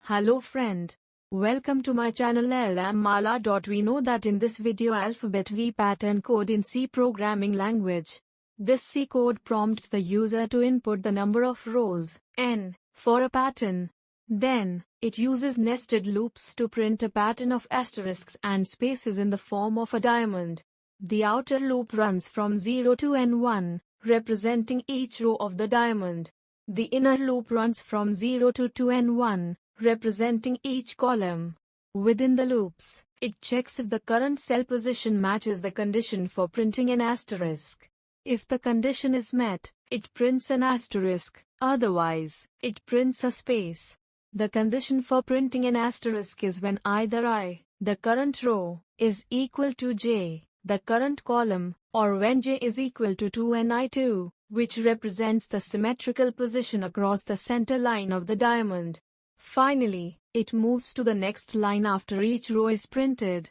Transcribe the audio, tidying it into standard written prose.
Hello friend. Welcome to my channel LMala. We know that in this video alphabet V pattern code in C programming language. This C code prompts the user to input the number of rows, n, for a pattern. Then, it uses nested loops to print a pattern of asterisks and spaces in the form of a diamond. The outer loop runs from 0 to n1, representing each row of the diamond. The inner loop runs from 0 to 2n1, representing each column. Within the loops, it checks if the current cell position matches the condition for printing an asterisk. If the condition is met, it prints an asterisk, otherwise, it prints a space. The condition for printing an asterisk is when either I, the current row, is equal to j, the current column, or when j is equal to 2ni2, which represents the symmetrical position across the center line of the diamond. Finally, it moves to the next line after each row is printed.